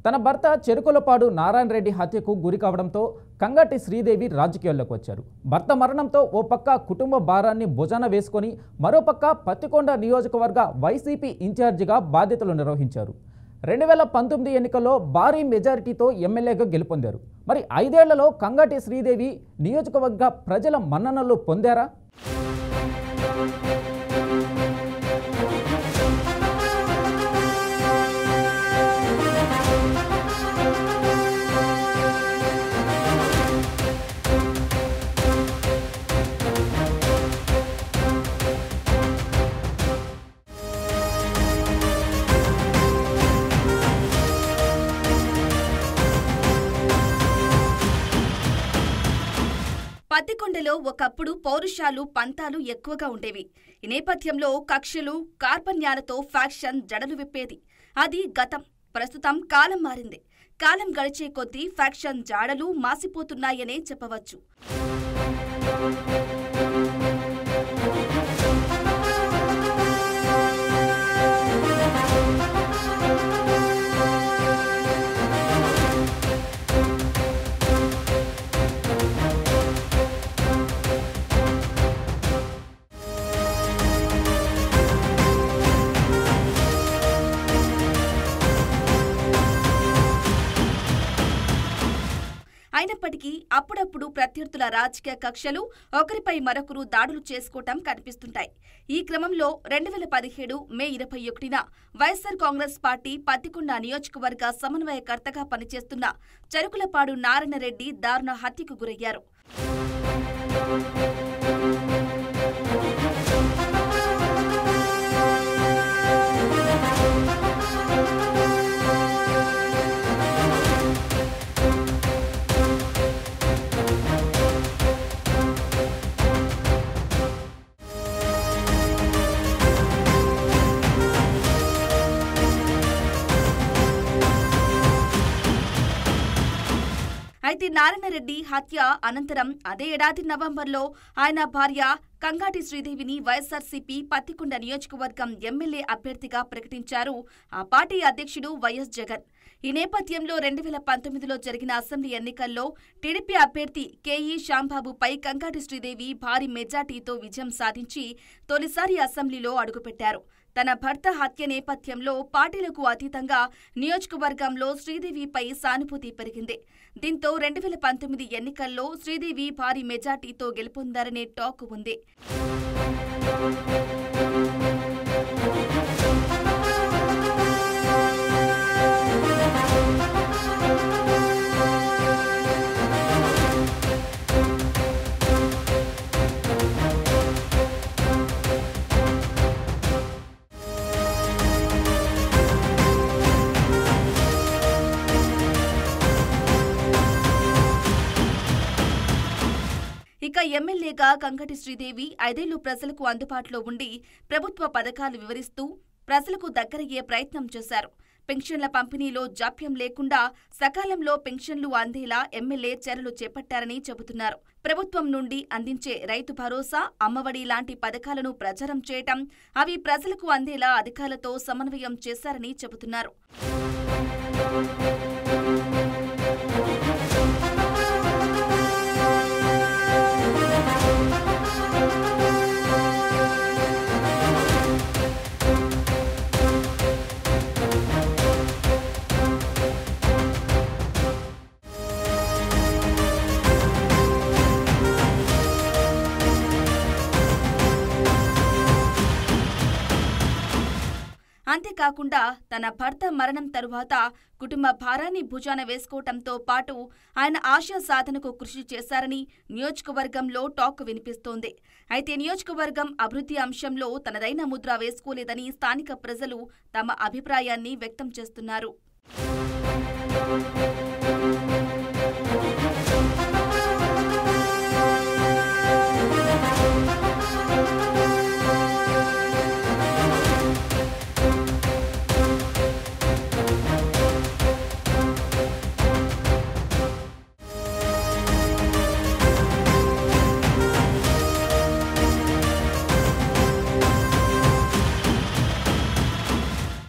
తన భర్త చెరుకులపాడు నారాయణ రెడ్డి హత్యకు గురి కావడంతో కంగటి శ్రీదేవి రాజకీయాల్లోకి వచ్చారు. భర్త మరణంతో ఓ పక్క కుటుంబ భారాన్ని భుజాన వేసుకొని మరోపక్క పత్తికొండ నియోజకవర్గ వైసీపీ ఇన్ఛార్జిగా బాధ్యతలు నిర్వహించారు. 2019 ఎన్నికల్లో భారీ మెజారిటీతో ఎమ్మెల్యేగా గెలుపొందారు. మరి 5 ఏళ్లలో కంగటి శ్రీదేవి నియోజకవర్గ ప్రజల మన్ననలు పొందారా? పత్తికొండలో ఒకప్పుడు పౌరుషాలు పంతాలు ఎక్కువగా ఉండేవి. ఈ నేపథ్యంలో కక్షలు కార్పణ్యాలతో ఫ్యాక్షన్ జడలు విప్పేది. అది గతం. ప్రస్తుతం కాలం మారింది. కాలం గడిచే కొద్దీ ఫ్యాక్షన్ జాడలు మాసిపోతున్నాయనే చెప్పవచ్చు. అయినప్పటికీ అప్పుడప్పుడు ప్రత్యర్థుల రాజకీయ కక్షలు ఒకరిపై మరొకరు దాడులు చేసుకోవటం కనిపిస్తుంటాయి. ఈ క్రమంలో 2017 మే 21న వైఎస్సార్ కాంగ్రెస్ పార్టీ పత్తికొండ నియోజకవర్గ సమన్వయకర్తగా పనిచేస్తున్న చెరుకులపాడు నారాయణ రెడ్డి దారుణ హత్యకు గురయ్యారు. అయితే నారాయణరెడ్డి హత్య అనంతరం అదే ఏడాది నవంబర్లో ఆయన భార్య కంగాటి శ్రీదేవిని వైఎస్సార్సీపీ పత్తికొండ నియోజకవర్గం ఎమ్మెల్యే అభ్యర్థిగా ప్రకటించారు ఆ పార్టీ అధ్యక్షుడు వైఎస్ జగన్. ఈ నేపథ్యంలో 2019లో జరిగిన అసెంబ్లీ ఎన్నికల్లో టీడీపీ అభ్యర్థి కేఈ శ్యాంబాబుపై కంగాటి శ్రీదేవి భారీ మెజార్టీతో విజయం సాధించి తొలిసారి అసెంబ్లీలో అడుగుపెట్టారు. తన భర్త హత్య నేపథ్యంలో పార్టీలకు అతీతంగా నియోజకవర్గంలో శ్రీదేవిపై సానుభూతి పెరిగింది. దీంతో 2019 ఎన్నికల్లో శ్రీదేవి భారీ మెజార్టీతో గెలుపొందారనే టాక్ ఉంది. ఇక ఎమ్మెల్యేగా కంగటి శ్రీదేవి 5 ఏళ్లు ప్రజలకు అందుబాటులో ఉండి ప్రభుత్వ పథకాలు వివరిస్తూ ప్రజలకు దగ్గరయ్యే ప్రయత్నం చేశారు. పెన్షన్ల పంపిణీలో జాప్యం లేకుండా సకాలంలో పెన్షన్లు అందేలా ఎమ్మెల్యే చర్యలు చేపట్టారని చెబుతున్నారు. ప్రభుత్వం నుండి అందించే రైతు భరోసా, అమ్మఒడి లాంటి పథకాలను ప్రచారం చేయటం, అవి ప్రజలకు అందేలా అధికారులతో సమన్వయం చేశారని చెబుతున్నారు. అంతేకాకుండా తన భర్త మరణం తరువాత కుటుంబ భారాన్ని భుజాన వేసుకోవటంతో పాటు ఆయన ఆశయ సాధనకు కృషి చేశారని నియోజకవర్గంలో టాక్ వినిపిస్తోంది. అయితే నియోజకవర్గం అభివృద్ధి అంశంలో తనదైన ముద్ర వేసుకోలేదని స్థానిక ప్రజలు తమ అభిప్రాయాన్ని వ్యక్తం చేస్తున్నారు.